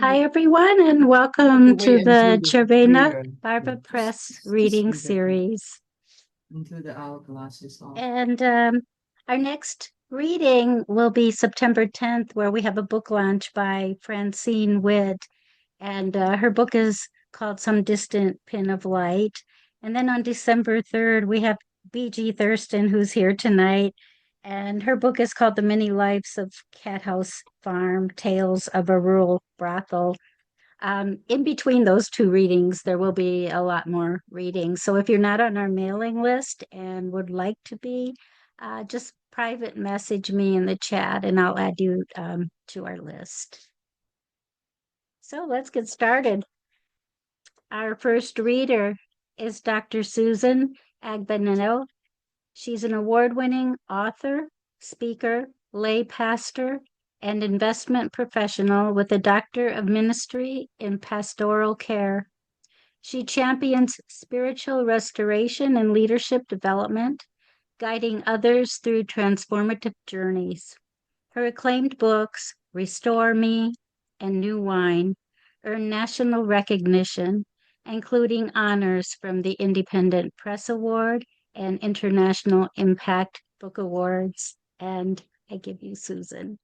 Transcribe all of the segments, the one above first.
Hi, everyone, and welcome to the Cervena Barva Press reading series. And our next reading will be September 10th, where we have a book launch by Francine Witt. And her book is called Some Distant Pin of Light. And then on December 3rd, we have B.G. Thurston, who's here tonight. And her book is called The Many Lives of Cat House Farm, Tales of a Rural Brothel. In between those two readings, there will be a lot more readings. So if you're not on our mailing list and would like to be, just private message me in the chat and I'll add you to our list. So let's get started. Our first reader is Dr. Susan Agbenoto. She's an award-winning author, speaker, lay pastor, and investment professional with a Doctor of Ministry in Pastoral Care. She champions spiritual restoration and leadership development, guiding others through transformative journeys. Her acclaimed books, Restore Me and New Wine, earn national recognition, including honors from the Independent Press Award and International Impact Book Awards. And I give you Susan.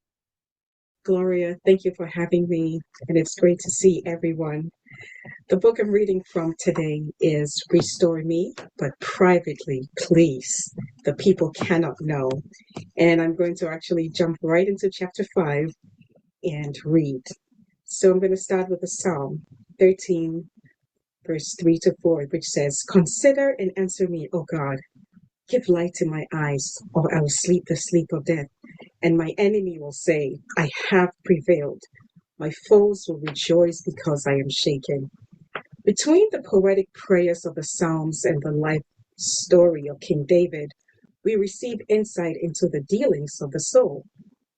Gloria, thank you for having me, and it's great to see everyone. The book I'm reading from today is Restore Me, but privately, please. The people cannot know. And I'm going to actually jump right into chapter 5 and read. So I'm going to start with the Psalm 13, verse 3 to 4, which says, Consider and answer me, O God. Give light to my eyes, or I will sleep the sleep of death. And my enemy will say, I have prevailed. My foes will rejoice because I am shaken. Between the poetic prayers of the Psalms and the life story of King David, we receive insight into the dealings of the soul.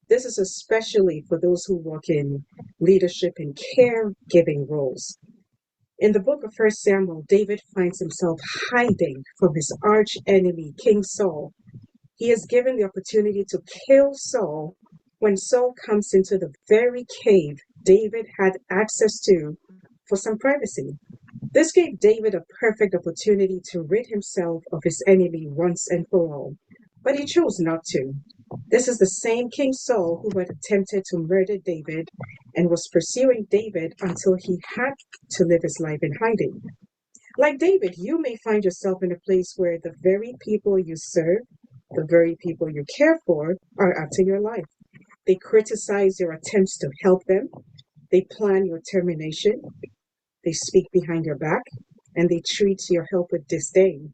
This is especially for those who work in leadership and caregiving roles. In the book of 1 Samuel, David finds himself hiding from his arch enemy, King Saul. He is given the opportunity to kill Saul when Saul comes into the very cave David had access to for some privacy. This gave David a perfect opportunity to rid himself of his enemy once and for all, but he chose not to. This is the same King Saul who had attempted to murder David and was pursuing David until he had to live his life in hiding. Like David, you may find yourself in a place where the very people you serve, the very people you care for, are after your life. They criticize your attempts to help them. They plan your termination. They speak behind your back, and they treat your help with disdain.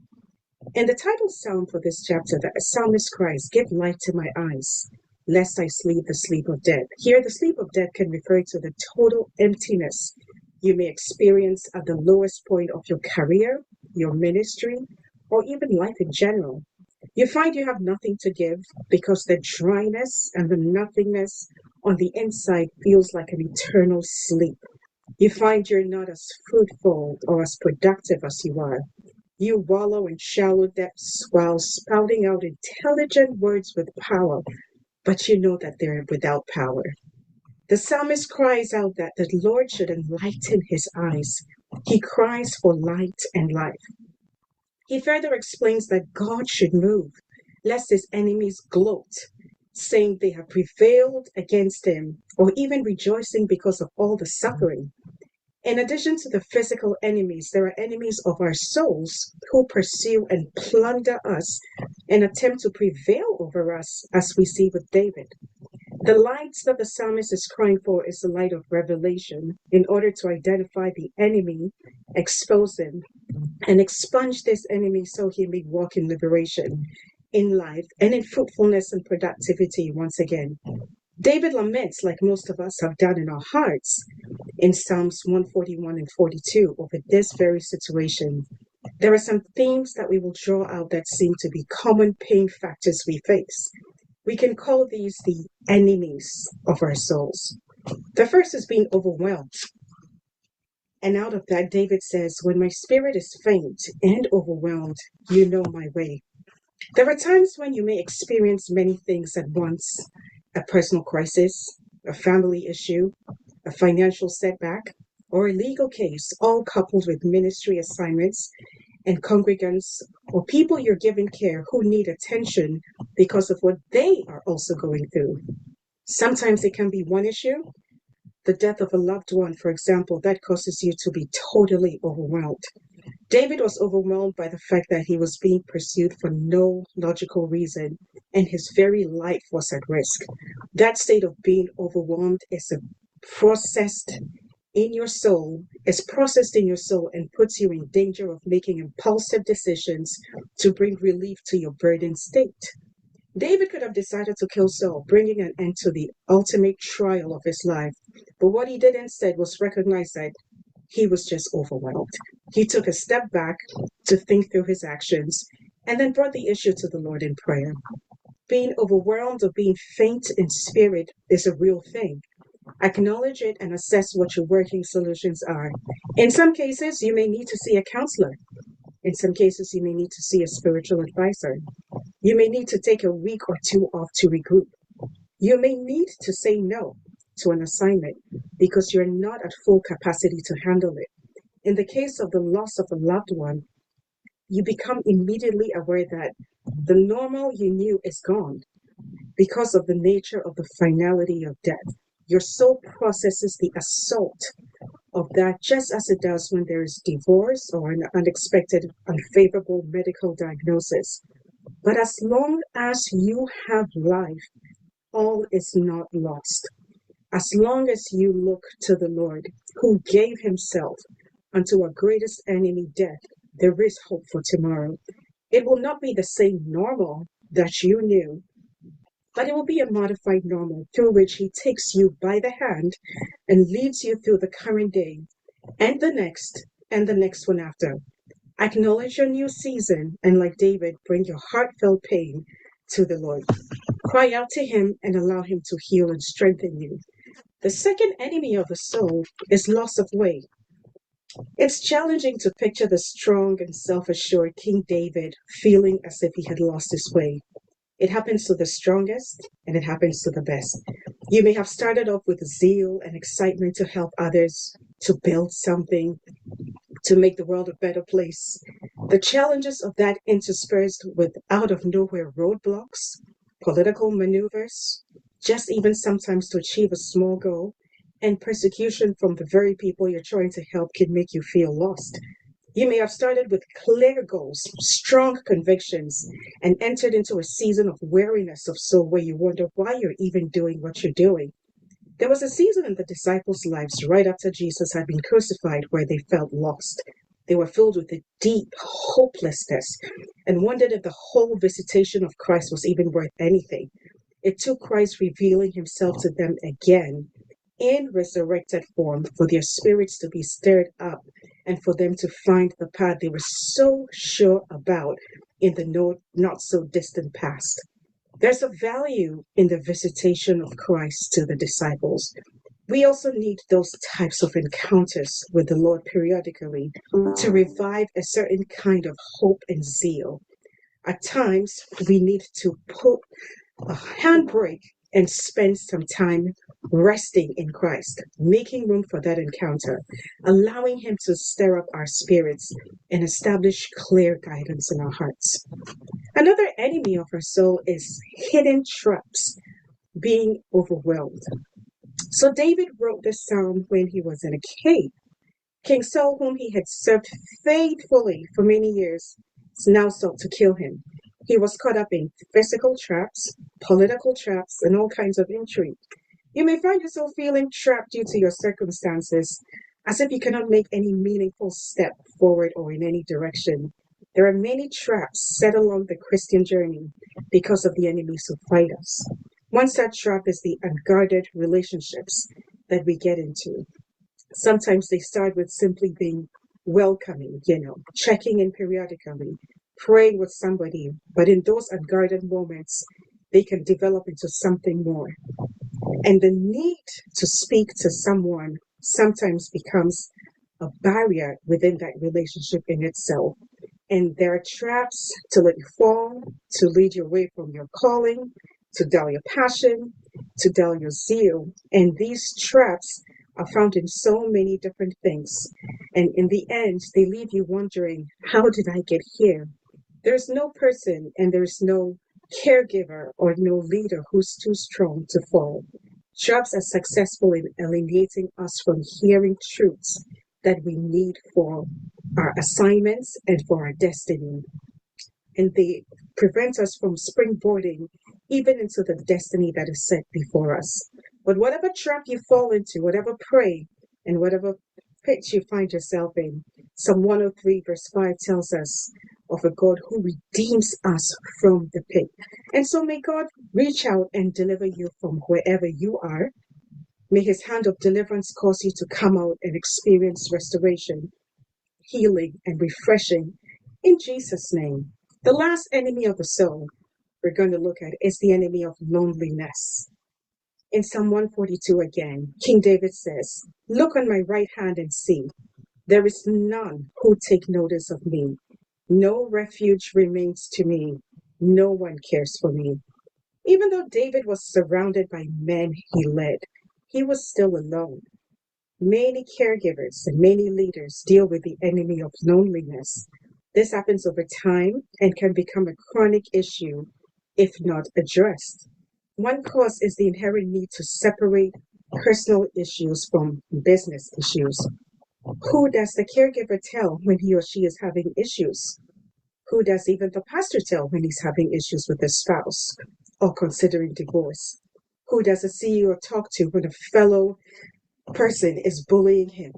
In the title psalm for this chapter, the psalmist cries, Give light to my eyes, lest I sleep the sleep of death. Here, the sleep of death can refer to the total emptiness you may experience at the lowest point of your career, your ministry, or even life in general. You find you have nothing to give because the dryness and the nothingness on the inside feels like an eternal sleep. You find you're not as fruitful or as productive as you are. You wallow in shallow depths while spouting out intelligent words with power, but you know that they're without power. The psalmist cries out that the Lord should enlighten his eyes. He cries for light and life. He further explains that God should move, lest his enemies gloat, saying they have prevailed against him, or even rejoicing because of all the suffering. In addition to the physical enemies, there are enemies of our souls who pursue and plunder us and attempt to prevail over us, as we see with David. The light that the psalmist is crying for is the light of revelation in order to identify the enemy, expose him, and expunge this enemy so he may walk in liberation, in life, and in fruitfulness and productivity once again. David laments, like most of us have done in our hearts, in Psalms 141 and 42 over this very situation. There are some themes that we will draw out that seem to be common pain factors we face. We can call these the enemies of our souls. The first is being overwhelmed. And out of that, David says, When my spirit is faint and overwhelmed, you know my way. There are times when you may experience many things at once: a personal crisis, a family issue, a a financial setback, or a legal case, all coupled with ministry assignments and congregants or people you're giving care who need attention because of what they are also going through. Sometimes it can be one issue, the death of a loved one, for example, that causes you to be totally overwhelmed. David was overwhelmed by the fact that he was being pursued for no logical reason, and his very life was at risk. That state of being overwhelmed processed processed in your soul and puts you in danger of making impulsive decisions to bring relief to your burdened state. David could have decided to kill Saul, bringing an end to the ultimate trial of his life. But what he did instead was recognize that he was just overwhelmed. He took a step back to think through his actions and then brought the issue to the Lord in prayer. Being overwhelmed or being faint in spirit is a real thing. Acknowledge it and assess what your working solutions are. In some cases, you may need to see a counselor. In some cases, you may need to see a spiritual advisor. You may need to take a week or two off to regroup. You may need to say no to an assignment because you're not at full capacity to handle it. In the case of the loss of a loved one, you become immediately aware that the normal you knew is gone because of the nature of the finality of death. Your soul processes the assault of that just as it does when there is divorce or an unexpected, unfavorable medical diagnosis. But as long as you have life, all is not lost. As long as you look to the Lord, who gave himself unto our greatest enemy, death, there is hope for tomorrow. It will not be the same normal that you knew, but it will be a modified normal through which he takes you by the hand and leads you through the current day and the next one after. Acknowledge your new season and, like David, bring your heartfelt pain to the Lord. Cry out to him and allow him to heal and strengthen you. The second enemy of the soul is loss of way. It's challenging to picture the strong and self-assured King David feeling as if he had lost his way. It happens to the strongest and it happens to the best. You may have started off with zeal and excitement to help others, to build something, to make the world a better place. The challenges of that interspersed with out of nowhere roadblocks, political maneuvers, just even sometimes to achieve a small goal, and persecution from the very people you're trying to help can make you feel lost. You may have started with clear goals, strong convictions, and entered into a season of weariness of soul where you wonder why you're even doing what you're doing. There was a season in the disciples' lives right after Jesus had been crucified where they felt lost. They were filled with a deep hopelessness and wondered if the whole visitation of Christ was even worth anything. It took Christ revealing himself to them again in resurrected form for their spirits to be stirred up and for them to find the path they were so sure about in the not so distant past. There's a value in the visitation of Christ to the disciples. We also need those types of encounters with the Lord periodically to revive a certain kind of hope and zeal. At times, we need to put a handbrake and spend some time resting in Christ, making room for that encounter, allowing him to stir up our spirits and establish clear guidance in our hearts. Another enemy of our soul is hidden traps, being overwhelmed. So David wrote this psalm when he was in a cave. King Saul, whom he had served faithfully for many years, now sought to kill him. He was caught up in physical traps, political traps, and all kinds of intrigue. You may find yourself feeling trapped due to your circumstances, as if you cannot make any meaningful step forward or in any direction. There are many traps set along the Christian journey because of the enemies who fight us. One such trap is the unguarded relationships that we get into. Sometimes they start with simply being welcoming, checking in periodically, praying with somebody. But in those unguarded moments, they can develop into something more. And the need to speak to someone sometimes becomes a barrier within that relationship in itself. And there are traps to let you fall, to lead you away from your calling, to dull your passion, to dull your zeal. And these traps are found in so many different things. And in the end, they leave you wondering, how did I get here? There's no person and there's no caregiver or no leader who's too strong to fall. Jobs are successful in alienating us from hearing truths that we need for our assignments and for our destiny. And they prevent us from springboarding even into the destiny that is set before us. But whatever trap you fall into, whatever prey, and whatever pit you find yourself in, Psalm 103, verse 5 tells us of a God who redeems us from the pit. And so may God reach out and deliver you from wherever you are. May his hand of deliverance cause you to come out and experience restoration, healing, and refreshing in Jesus' name. The last enemy of the soul we're going to look at is the enemy of loneliness. In Psalm 142 again, King David says, "Look on my right hand and see, there is none who take notice of me. No refuge remains to me. No one cares for me." Even though David was surrounded by men he led, he was still alone. Many caregivers and many leaders deal with the enemy of loneliness. This happens over time and can become a chronic issue if not addressed. One cause is the inherent need to separate personal issues from business issues. Who does the caregiver tell when he or she is having issues? Who does even the pastor tell when he's having issues with his spouse or considering divorce? Who does a CEO talk to when a fellow person is bullying him?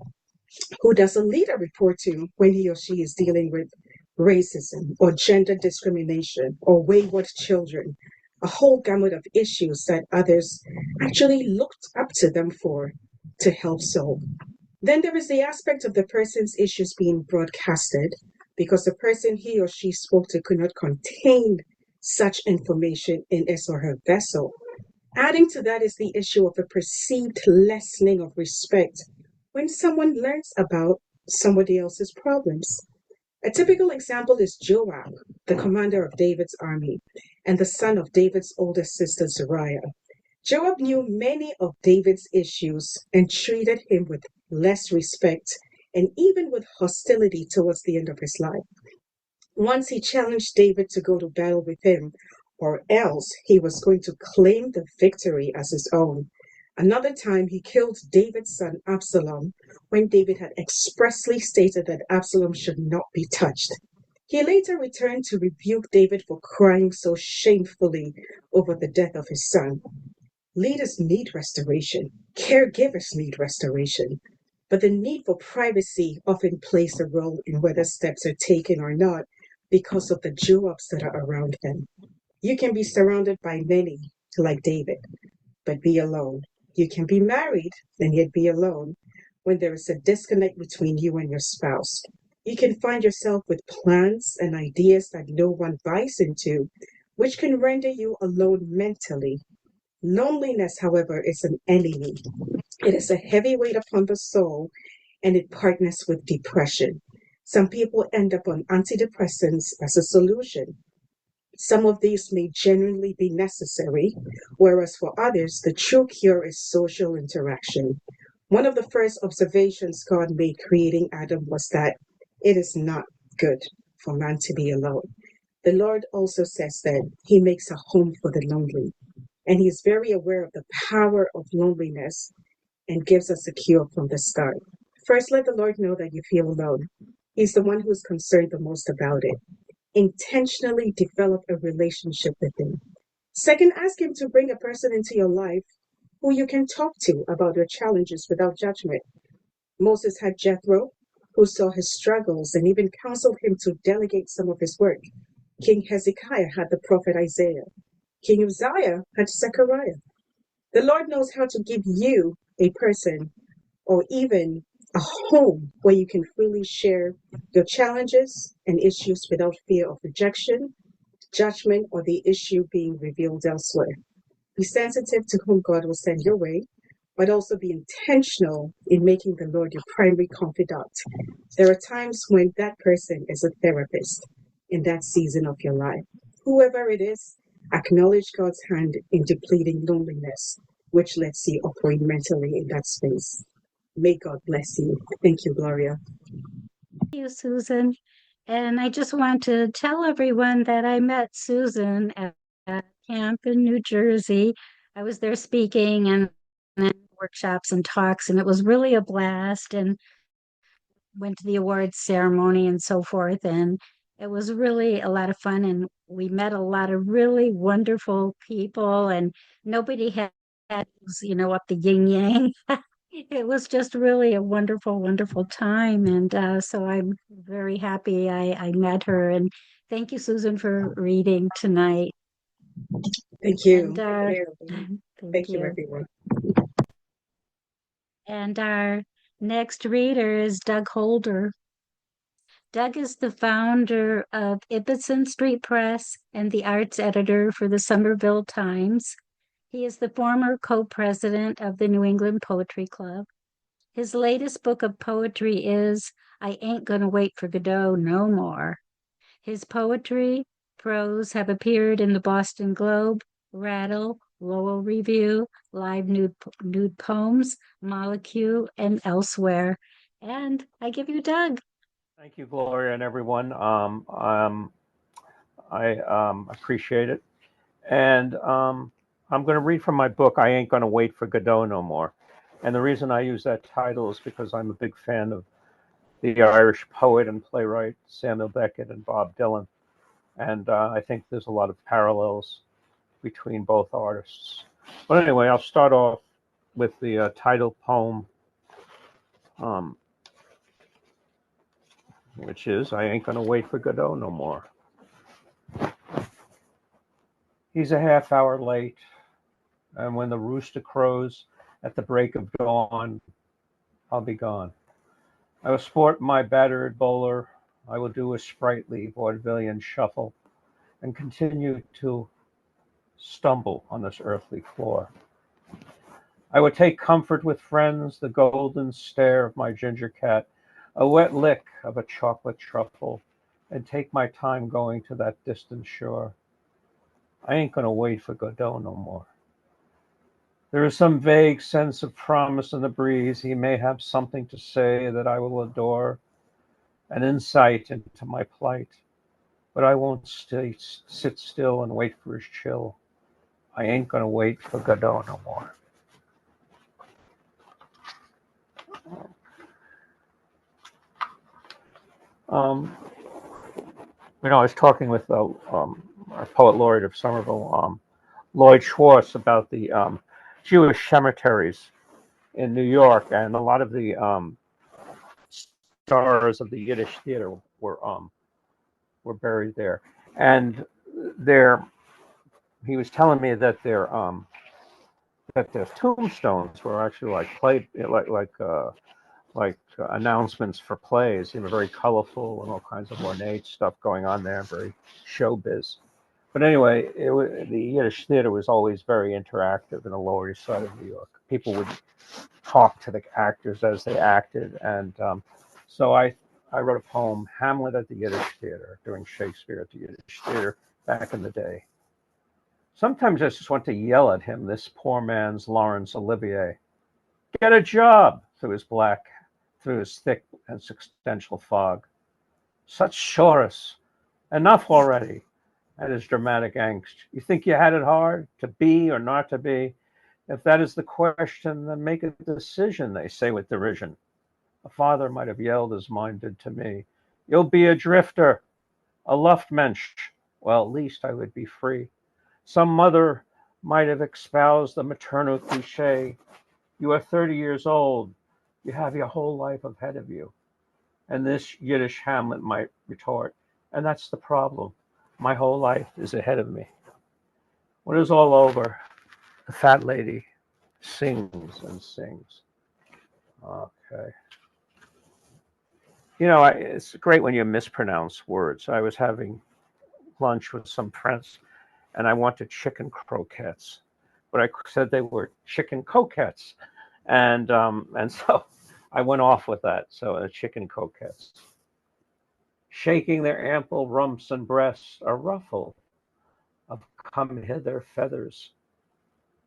Who does a leader report to when he or she is dealing with racism or gender discrimination or wayward children? A whole gamut of issues that others actually looked up to them for to help solve. Then there is the aspect of the person's issues being broadcasted because the person he or she spoke to could not contain such information in his or her vessel. Adding to that is the issue of a perceived lessening of respect when someone learns about somebody else's problems. A typical example is Joab, the commander of David's army and the son of David's oldest sister Zeruiah. Joab knew many of David's issues and treated him with less respect and even with hostility towards the end of his life. Once he challenged David to go to battle with him, or else he was going to claim the victory as his own. Another time, he killed David's son Absalom when David had expressly stated that Absalom should not be touched. He later returned to rebuke David for crying so shamefully over the death of his son. Leaders need restoration. Caregivers need restoration. But the need for privacy often plays a role in whether steps are taken or not because of the Joabs that are around them. You can be surrounded by many, like David, but be alone. You can be married and yet be alone when there is a disconnect between you and your spouse. You can find yourself with plans and ideas that no one buys into, which can render you alone mentally. Loneliness, however, is an enemy. It is a heavy weight upon the soul, and it partners with depression. Some people end up on antidepressants as a solution. Some of these may genuinely be necessary, whereas for others, the true cure is social interaction. One of the first observations God made creating Adam was that it is not good for man to be alone. The Lord also says that he makes a home for the lonely, and he is very aware of the power of loneliness and gives us a cure from the start. First, let the Lord know that you feel alone. He's the one who's concerned the most about it. Intentionally develop a relationship with him. Second, ask him to bring a person into your life who you can talk to about your challenges without judgment. Moses had Jethro, who saw his struggles and even counseled him to delegate some of his work. King Hezekiah had the prophet Isaiah. King Uzziah had Zechariah. The Lord knows how to give you a person or even a home where you can freely share your challenges and issues without fear of rejection, judgment, or the issue being revealed elsewhere. Be sensitive to whom God will send your way, but also be intentional in making the Lord your primary confidant. There are times when that person is a therapist in that season of your life. Whoever it is, acknowledge God's hand in depleting loneliness, which lets you operate mentally in that space. May God bless you. Thank you, Gloria. Thank you, Susan. And I just want to tell everyone that I met Susan at camp in New Jersey. I was there speaking and workshops and talks, and it was really a blast. And went to the awards ceremony and so forth. And it was really a lot of fun. And we met a lot of really wonderful people, and nobody had, up the yin yang. It was just really a wonderful, wonderful time. And so I'm very happy I met her. And thank you, Susan, for reading tonight. Thank And you. thank Thank you, you. everyone. And our next reader is Doug Holder. Doug is the founder of Ibbetson Street Press and the arts editor for the Somerville Times. He is the former co-president of the New England Poetry Club. His latest book of poetry is I Ain't Gonna Wait for Godot No More. His poetry, prose have appeared in the Boston Globe, Rattle, Lowell Review, Live Nude Poems, Molecule, and elsewhere. And I give you Doug. Thank you, Gloria, and everyone. I appreciate it. And I'm going to read from my book, I Ain't Gonna Wait for Godot No More. And the reason I use that title is because I'm a big fan of the Irish poet and playwright Samuel Beckett and Bob Dylan. And I think there's a lot of parallels between both artists. But anyway, I'll start off with the title poem, which is I Ain't Gonna Wait for Godot No More. He's a half hour late, and when the rooster crows at the break of dawn, I'll be gone. I will sport my battered bowler. I will do a sprightly vaudevillian shuffle and continue to stumble on this earthly floor. I would take comfort with friends, the golden stare of my ginger cat, a wet lick of a chocolate truffle, and take my time going to that distant shore. I ain't gonna wait for Godot no more. There is some vague sense of promise in the breeze. He may have something to say that I will adore, an insight into my plight. But I won't sit still and wait for his chill. I ain't gonna wait for Godot no more. Um, I was talking with our poet laureate of Somerville, Lloyd Schwartz, about the Jewish cemeteries in New York, and a lot of the stars of the Yiddish theater were buried there, and their he was telling me that their tombstones were actually like played like announcements for plays. Very colorful and all kinds of ornate stuff going on there, very showbiz. But anyway, the Yiddish theater was always very interactive in the Lower East Side of New York. People would talk to the actors as they acted, and so I wrote a poem, Hamlet at the Yiddish Theater, during Shakespeare at the Yiddish Theater back in the day. Sometimes I just want to yell at him, this poor man's Laurence Olivier. Get a job, through his thick and substantial fog. Such chorus. Enough already. And his dramatic angst. You think you had it hard, to be or not to be? If that is the question, then make a decision, they say with derision. A father might have yelled as mine did to me. You'll be a drifter, a luftmensch. Well, at least I would be free. Some mother might have espoused the maternal cliche. You are 30 years old. You have your whole life ahead of you. And this Yiddish Hamlet might retort, and that's the problem. My whole life is ahead of me. When it's all over, the fat lady sings and sings. Okay. It's great when you mispronounce words. I was having lunch with some friends, and I wanted chicken croquettes, but I said they were chicken coquettes, and so I went off with that. So chicken coquettes, shaking their ample rumps and breasts, a ruffle of come hither feathers,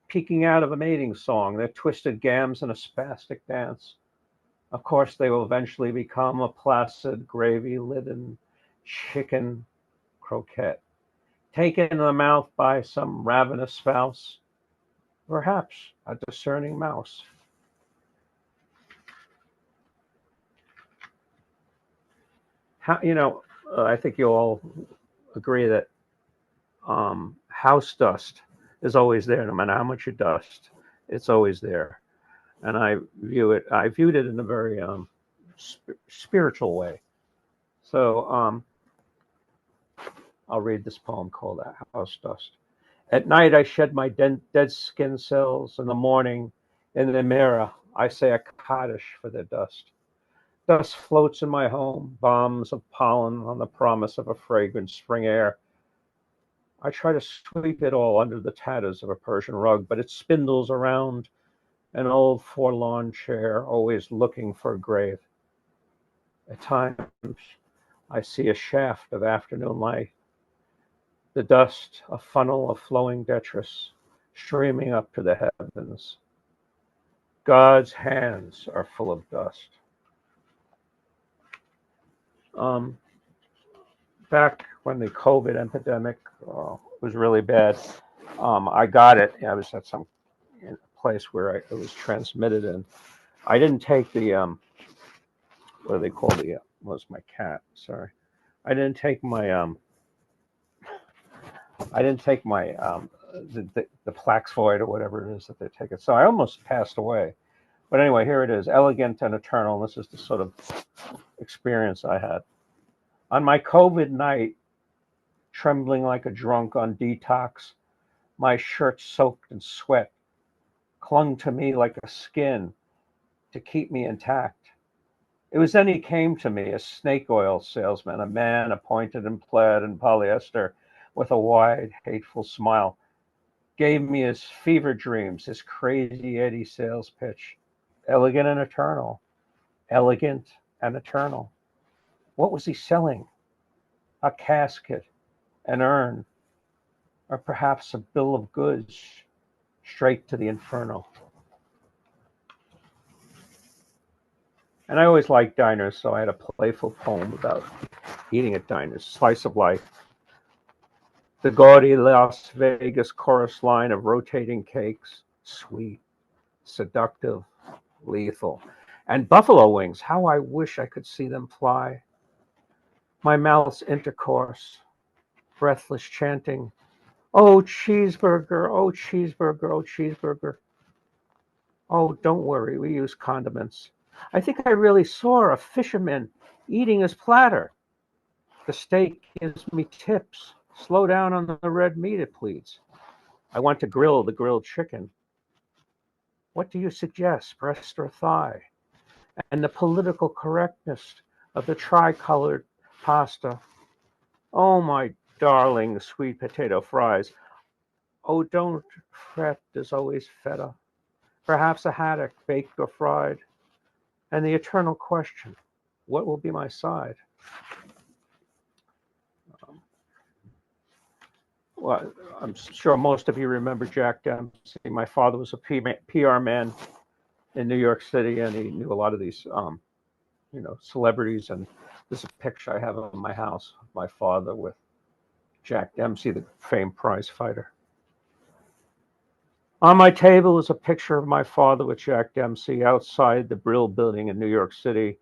peeking out of a mating song, their twisted gams in a spastic dance. Of course, they will eventually become a placid, gravy-laden chicken croquette, taken in the mouth by some ravenous spouse, perhaps a discerning mouse. How, I think you all agree that house dust is always there, no matter how much you dust, it's always there. And I viewed it in a very spiritual way. So I'll read this poem called House Dust. At night, I shed my dead skin cells. In the morning, in the mirror, I say a Kaddish for the dust. Dust floats in my home, bombs of pollen on the promise of a fragrant spring air. I try to sweep it all under the tatters of a Persian rug, but it spindles around an old forlorn chair, always looking for a grave. At times, I see a shaft of afternoon light, the dust, a funnel of flowing detritus, streaming up to the heavens. God's hands are full of dust. Back when the COVID epidemic was really bad, I got it. I was at some place where it was transmitted, and I didn't take the what do they call the was my cat? Sorry, I didn't take my the Plaxvoid or whatever it is that they take it. So I almost passed away. But anyway, here it is, elegant and eternal. This is the sort of experience I had on my COVID night. Trembling like a drunk on detox, my shirt soaked in sweat, clung to me like a skin to keep me intact. It was then he came to me, a snake oil salesman, a man appointed in plaid and polyester, with a wide, hateful smile, gave me his fever dreams, his crazy Eddie sales pitch, elegant and eternal, elegant and eternal. What was he selling? A casket, an urn, or perhaps a bill of goods straight to the inferno. And I always liked diners, so I had a playful poem about eating at diners, slice of life. The gaudy Las Vegas chorus line of rotating cakes, sweet, seductive, lethal. And buffalo wings, how I wish I could see them fly. My mouth's intercourse, breathless chanting, oh, cheeseburger, oh, cheeseburger, oh, cheeseburger. Oh, don't worry, we use condiments. I think I really saw a fisherman eating his platter. The steak gives me tips. Slow down on the red meat, it pleads. I want to grill the grilled chicken. What do you suggest, breast or thigh? And the political correctness of the tricolored pasta. Oh, my darling sweet potato fries. Oh, don't fret, there's always feta. Perhaps a haddock, baked or fried. And the eternal question, what will be my side? Well, I'm sure most of you remember Jack Dempsey. My father was a PR man in New York City, and he knew a lot of these, celebrities. And this is a picture I have of my house of my father with Jack Dempsey, the famed prize fighter. On my table is a picture of my father with Jack Dempsey outside the Brill Building in New York City.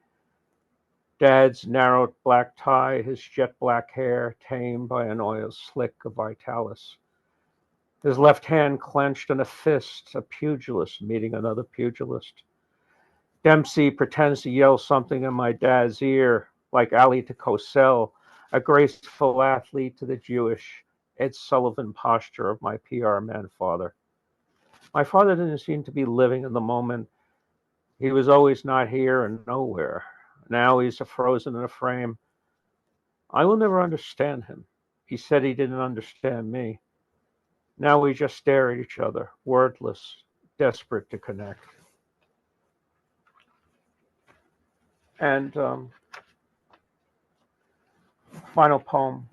Dad's narrowed black tie, his jet black hair tamed by an oil slick of Vitalis. His left hand clenched in a fist, a pugilist meeting another pugilist. Dempsey pretends to yell something in my dad's ear, like Ali to Cosell, a graceful athlete to the Jewish Ed Sullivan posture of my PR man father. My father didn't seem to be living in the moment. He was always not here and nowhere. Now he's frozen in a frame. I will never understand him. He said he didn't understand me. Now we just stare at each other, wordless, desperate to connect. And final poem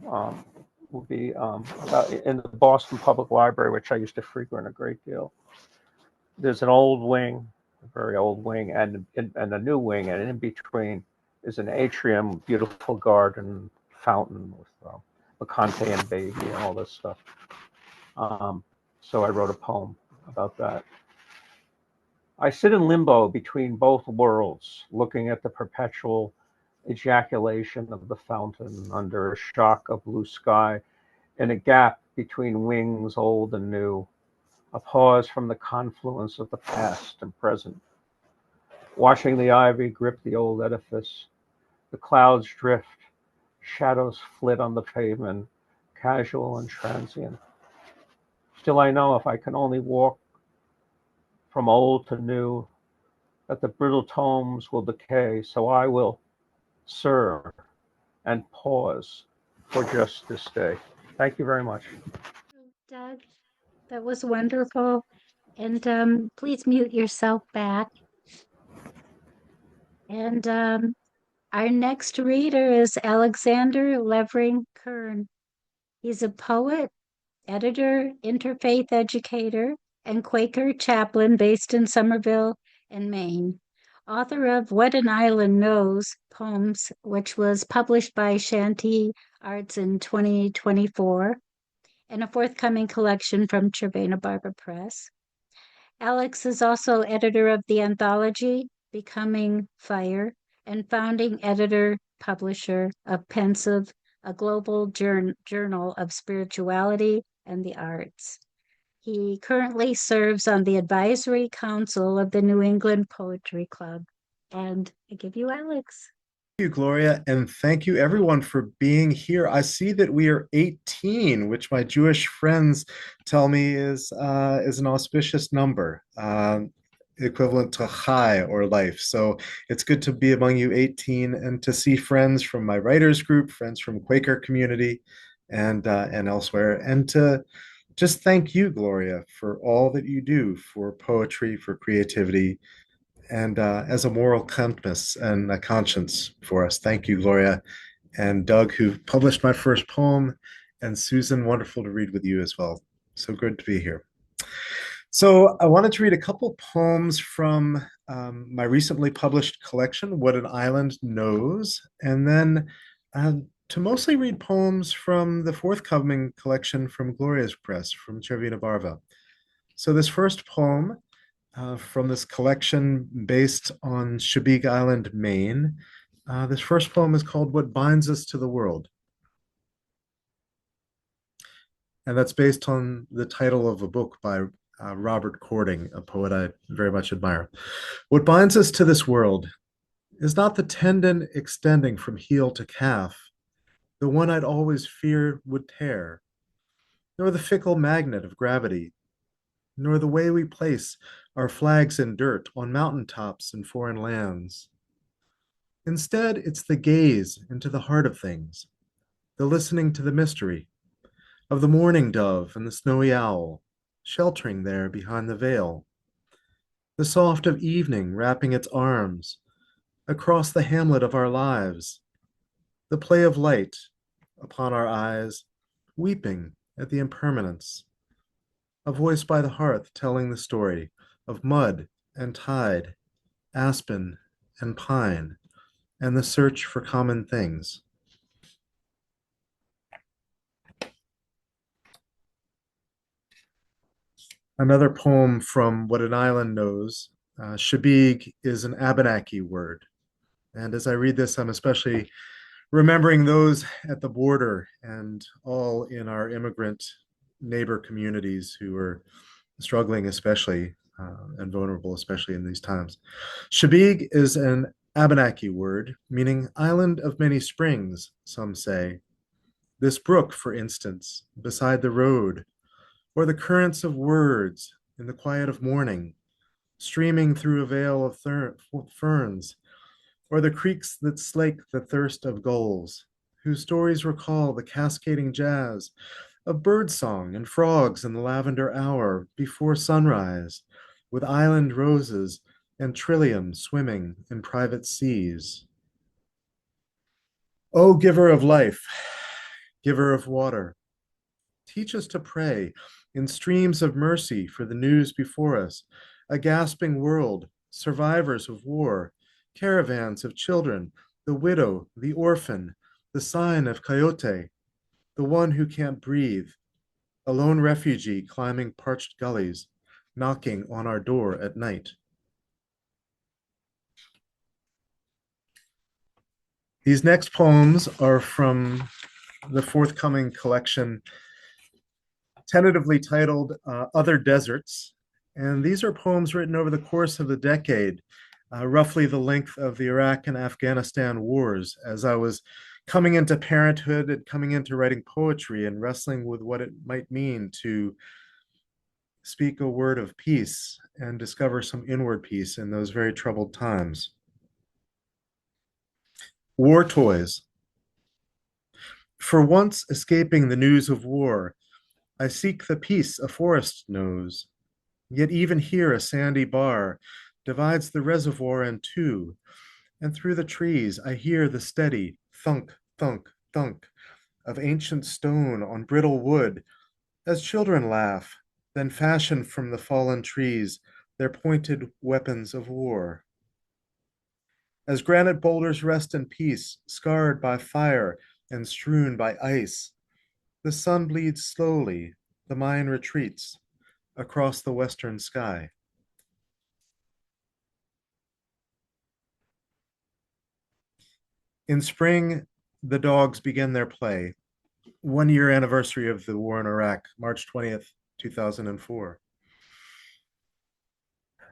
will be about in the Boston Public Library, which I used to frequent a great deal. There's an old wing a very old wing, and a new wing, and in between is an atrium, beautiful garden, fountain with Bacchante and baby and all this stuff. So I wrote a poem about that. I sit in limbo between both worlds, looking at the perpetual ejaculation of the fountain under a shock of blue sky, in a gap between wings old and new, a pause from the confluence of the past and present. Watching the ivy grip the old edifice, the clouds drift, shadows flit on the pavement, casual and transient. Still I know if I can only walk from old to new, that the brittle tomes will decay, so I will serve and pause for just this day. Thank you very much. Doug, that was wonderful. And please mute yourself back. And our next reader is Alexander Levering Kern. He's a poet, editor, interfaith educator, and Quaker chaplain based in Somerville in Maine. Author of What an Island Knows Poems, which was published by Shanty Arts in 2024, and a forthcoming collection from Cervena Barva Press. Alex is also editor of the anthology Becoming Fire and founding editor, publisher of Pensive, a global journal of spirituality and the arts. He currently serves on the advisory council of the New England Poetry Club. And I give you Alex. Thank you, Gloria, and thank you everyone for being here. I see that we are 18, which my Jewish friends tell me is an auspicious number, equivalent to chai or life. So it's good to be among you 18 and to see friends from my writers group, friends from Quaker community, and elsewhere, and to just thank you, Gloria, for all that you do for poetry, for creativity, and as a moral compass and a conscience for us. Thank you, Gloria. And Doug, who published my first poem, and Susan, wonderful to read with you as well. So good to be here. So I wanted to read a couple poems from my recently published collection, What an Island Knows, and then to mostly read poems from the forthcoming collection from Gloria's Press, from Cervena Barva. So this first poem from this collection based on Chebeague Island, Maine. This first poem is called What Binds Us to the World. And that's based on the title of a book by Robert Cording, a poet I very much admire. What binds us to this world is not the tendon extending from heel to calf, the one I'd always fear would tear, nor the fickle magnet of gravity, nor the way we place our flags in dirt on mountaintops in foreign lands. Instead, it's the gaze into the heart of things, the listening to the mystery of the mourning dove and the snowy owl, sheltering there behind the veil, the soft of evening wrapping its arms across the hamlet of our lives, the play of light upon our eyes, weeping at the impermanence, a voice by the hearth telling the story of mud and tide, aspen and pine, and the search for common things. Another poem from What an Island Knows. Chebeague is an Abenaki word. And as I read this, I'm especially remembering those at the border and all in our immigrant neighbor communities who are struggling especially and vulnerable, especially in these times. Chebeague is an Abenaki word meaning island of many springs, some say. This brook, for instance, beside the road, or the currents of words in the quiet of morning, streaming through a veil of ferns, or the creeks that slake the thirst of gulls, whose stories recall the cascading jazz of birdsong and frogs in the lavender hour before sunrise, with island roses and trillium swimming in private seas. O giver of life, giver of water, teach us to pray in streams of mercy for the news before us, a gasping world survivors of war, caravans of children, the widow, the orphan, the sign of Coyote, the one who can't breathe, a lone refugee climbing parched gullies, knocking on our door at night. These next poems are from the forthcoming collection, tentatively titled Other Deserts. And these are poems written over the course of the decade, roughly the length of the Iraq and Afghanistan wars, as I was coming into parenthood and coming into writing poetry and wrestling with what it might mean to speak a word of peace and discover some inward peace in those very troubled times. War toys. For once escaping the news of war, I seek the peace a forest knows. Yet even here a sandy bar divides the reservoir in two, and through the trees I hear the steady thunk, thunk, thunk of ancient stone on brittle wood as children laugh, then fashion from the fallen trees their pointed weapons of war. As granite boulders rest in peace, scarred by fire and strewn by ice, the sun bleeds slowly, the mine retreats across the western sky. In spring, the dogs begin their play. 1 year anniversary of the war in Iraq, March 20th, 2004.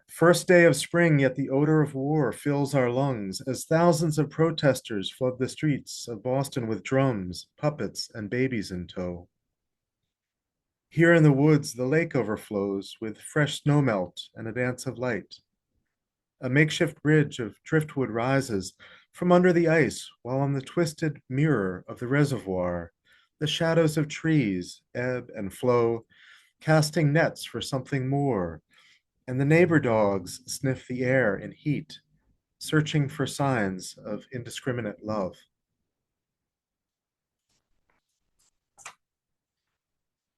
First day of spring, yet the odor of war fills our lungs as thousands of protesters flood the streets of Boston with drums, puppets, and babies in tow. Here in the woods, the lake overflows with fresh snowmelt and a dance of light. A makeshift bridge of driftwood rises from under the ice, while on the twisted mirror of the reservoir, the shadows of trees ebb and flow, casting nets for something more, and the neighbor dogs sniff the air in heat, searching for signs of indiscriminate love.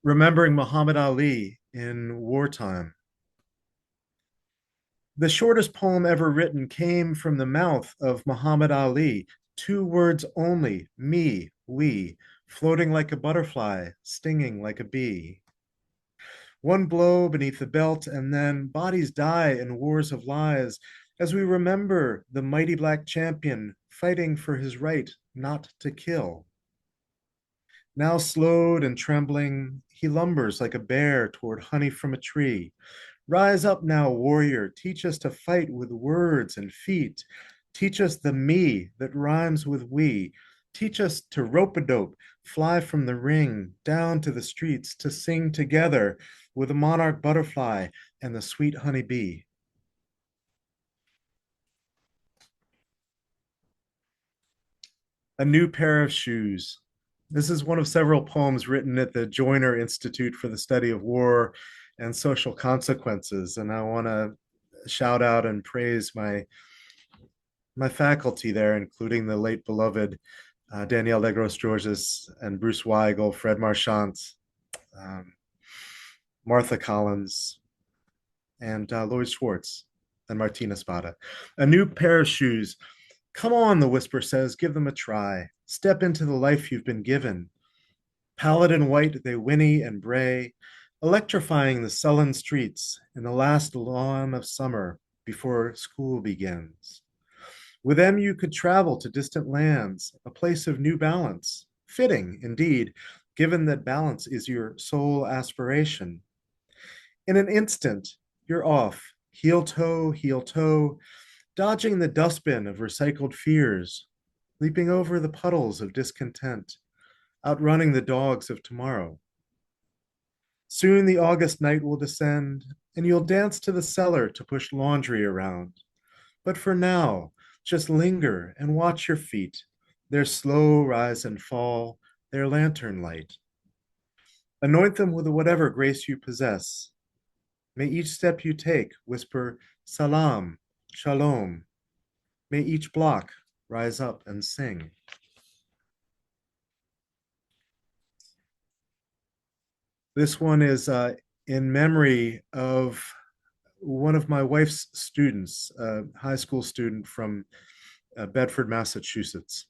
Remembering Muhammad Ali in wartime. The shortest poem ever written came from the mouth of Muhammad Ali. 2 words only, me, we, floating like a butterfly, stinging like a bee. One blow beneath the belt, and then bodies die in wars of lies as we remember the mighty black champion fighting for his right not to kill. Now slowed and trembling, he lumbers like a bear toward honey from a tree. Rise up now, warrior, teach us to fight with words and feet. Teach us the me that rhymes with we. Teach us to rope-a-dope, fly from the ring, down to the streets, to sing together with the monarch butterfly and the sweet honey bee. A new pair of shoes. This is one of several poems written at the Joyner Institute for the Study of War and Social Consequences. And I want to shout out and praise my faculty there, including the late beloved Danielle Legros Georges and Bruce Weigel, Fred Marchant, Martha Collins, and Lloyd Schwartz and Martina Spada. A new pair of shoes. Come on, the whisper says, give them a try. Step into the life you've been given. Pallid and white, they whinny and bray, electrifying the sullen streets in the last dawn of summer before school begins. With them, you could travel to distant lands, a place of new balance. Fitting, indeed, given that balance is your sole aspiration. In an instant, you're off, heel toe, dodging the dustbin of recycled fears, leaping over the puddles of discontent, outrunning the dogs of tomorrow. Soon the August night will descend, and you'll dance to the cellar to push laundry around. But for now, just linger and watch your feet, their slow rise and fall, their lantern light. Anoint them with whatever grace you possess. May each step you take whisper salam, shalom. May each block rise up and sing. This one is in memory of one of my wife's students, a high school student from Bedford, Massachusetts.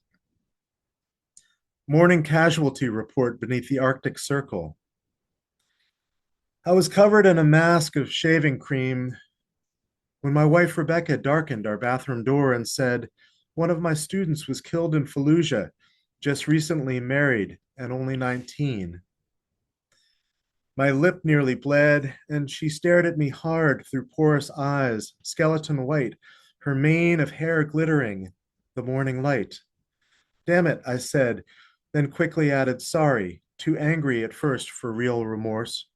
Morning casualty report beneath the Arctic Circle. I was covered in a mask of shaving cream when my wife Rebecca darkened our bathroom door and said, "One of my students was killed in Fallujah, just recently married and only 19. My lip nearly bled, and she stared at me hard through porous eyes, skeleton white, her mane of hair glittering, the morning light. "Damn it," I said, then quickly added, "Sorry," too angry at first for real remorse.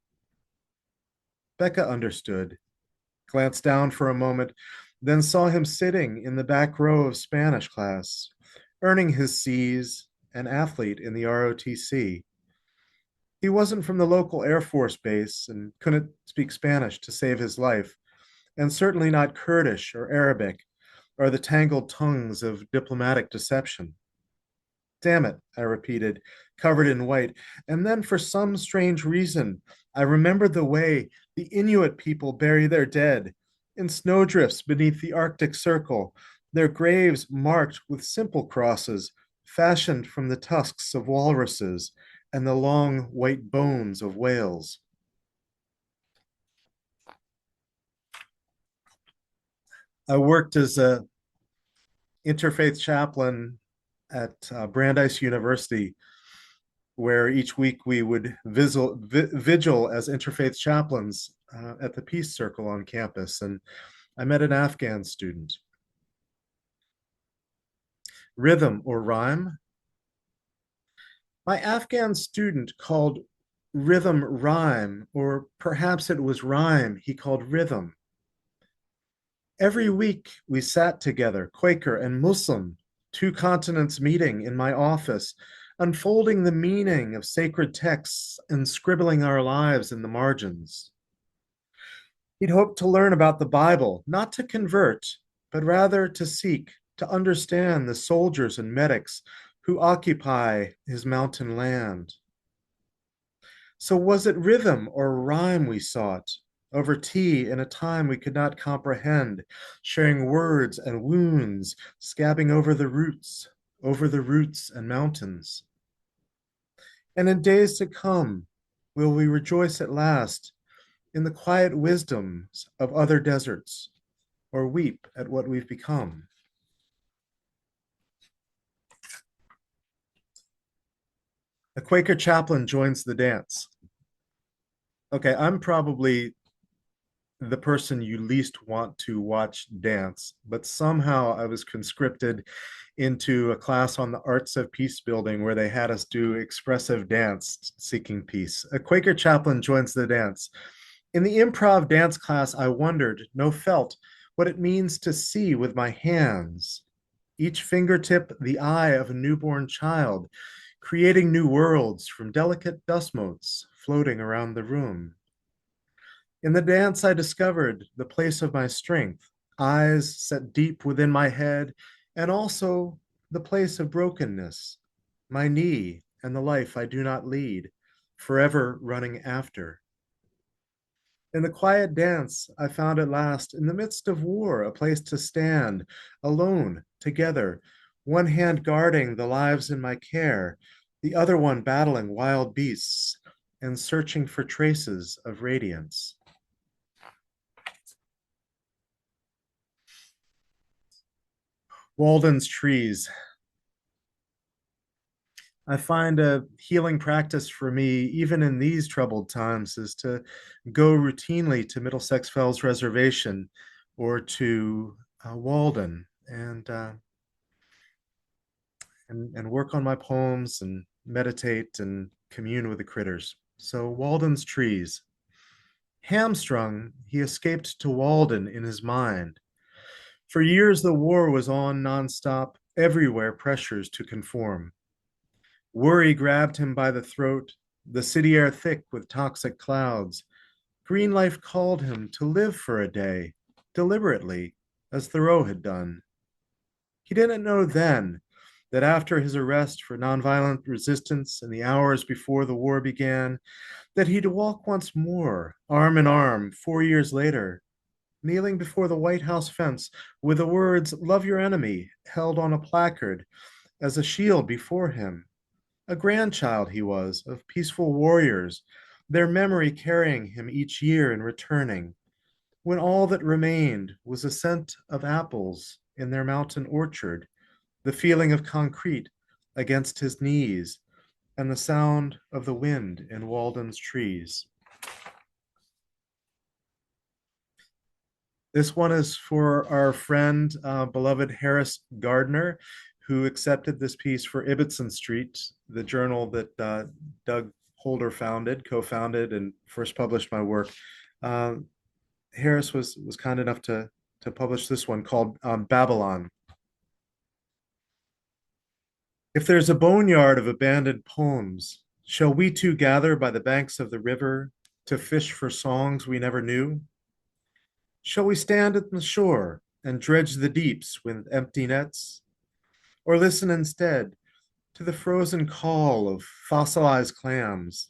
Becca understood, glanced down for a moment, then saw him sitting in the back row of Spanish class, earning his C's, an athlete in the ROTC. He wasn't from the local Air Force base and couldn't speak Spanish to save his life, and certainly not Kurdish or Arabic or the tangled tongues of diplomatic deception. "Damn it," I repeated, covered in white, and then for some strange reason, I remembered the way the Inuit people bury their dead, in snowdrifts beneath the Arctic Circle, their graves marked with simple crosses fashioned from the tusks of walruses and the long white bones of whales. I worked as a interfaith chaplain at Brandeis University, where each week we would vigil as interfaith chaplains at the Peace Circle on campus. And I met an Afghan student. Rhythm or rhyme? My Afghan student called rhythm rhyme, or perhaps it was rhyme he called rhythm. Every week we sat together, Quaker and Muslim, two continents meeting in my office, unfolding the meaning of sacred texts and scribbling our lives in the margins. He'd hoped to learn about the Bible, not to convert, but rather to seek, to understand the soldiers and medics who occupy his mountain land. So was it rhythm or rhyme we sought, over tea in a time we could not comprehend, sharing words and wounds, scabbing over the roots and mountains? And in days to come, will we rejoice at last in the quiet wisdoms of other deserts, or weep at what we've become? A Quaker chaplain joins the dance. Okay, I'm probably the person you least want to watch dance, but somehow I was conscripted into a class on the arts of peace building where they had us do expressive dance seeking peace. A Quaker chaplain joins the dance. In the improv dance class, I wondered, no felt, what it means to see with my hands. Each fingertip the eye of a newborn child, creating new worlds from delicate dust motes floating around the room. In the dance, I discovered the place of my strength, eyes set deep within my head, and also the place of brokenness, my knee and the life I do not lead, forever running after. In the quiet dance, I found at last, in the midst of war, a place to stand, alone, together, one hand guarding the lives in my care, the other one battling wild beasts and searching for traces of radiance. Walden's trees. I find a healing practice for me, even in these troubled times, is to go routinely to Middlesex Fells Reservation or to Walden and work on my poems and meditate and commune with the critters. So Walden's trees. Hamstrung, he escaped to Walden in his mind. For years, the war was on nonstop, everywhere pressures to conform. Worry grabbed him by the throat, the city air thick with toxic clouds. Green life called him to live for a day, deliberately, as Thoreau had done. He didn't know then that after his arrest for nonviolent resistance in the hours before the war began, that he'd walk once more, arm in arm, 4 years later, kneeling before the White House fence with the words, "Love your enemy," held on a placard as a shield before him. A grandchild he was of peaceful warriors, their memory carrying him each year and returning, when all that remained was a scent of apples in their mountain orchard, the feeling of concrete against his knees, and the sound of the wind in Walden's trees. This one is for our friend, beloved Harris Gardner, who accepted this piece for Ibbetson Street, the journal that Doug Holder co-founded, and first published my work. Harris was kind enough to publish this one called Babylon. If there's a boneyard of abandoned poems, shall we two gather by the banks of the river to fish for songs we never knew? Shall we stand at the shore and dredge the deeps with empty nets? Or listen instead to the frozen call of fossilized clams,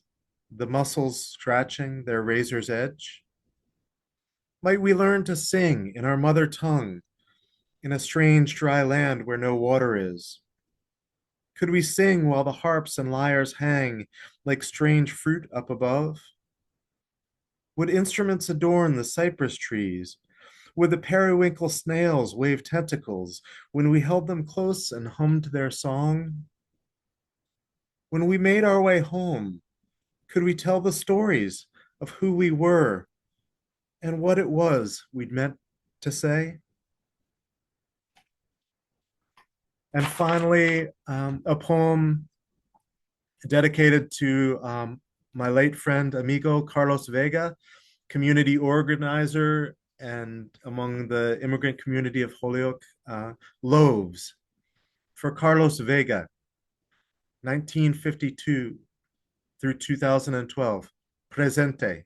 the mussels scratching their razor's edge? Might we learn to sing in our mother tongue in a strange dry land where no water is? Could we sing while the harps and lyres hang like strange fruit up above? Would instruments adorn the cypress trees? Would the periwinkle snails wave tentacles when we held them close and hummed their song? When we made our way home, could we tell the stories of who we were and what it was we'd meant to say? And finally, a poem dedicated to my late friend, amigo Carlos Vega, community organizer and among the immigrant community of Holyoke, Loaves, for Carlos Vega, 1952 through 2012, Presente.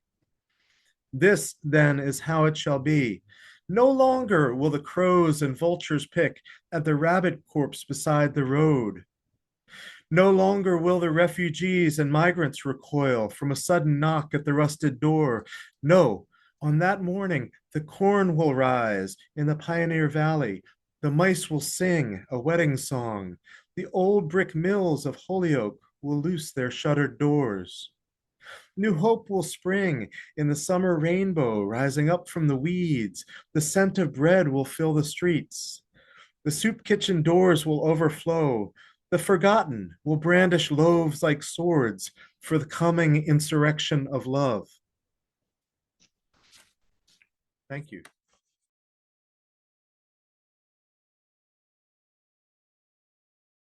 This, then, is how it shall be. No longer will the crows and vultures pick at the rabbit corpse beside the road. No longer will the refugees and migrants recoil from a sudden knock at the rusted door. No, on that morning, the corn will rise in the Pioneer Valley. The mice will sing a wedding song. The old brick mills of Holyoke will loose their shuttered doors. New hope will spring in the summer rainbow rising up from the weeds. The scent of bread will fill the streets. The soup kitchen doors will overflow. The forgotten will brandish loaves like swords for the coming insurrection of love. Thank you.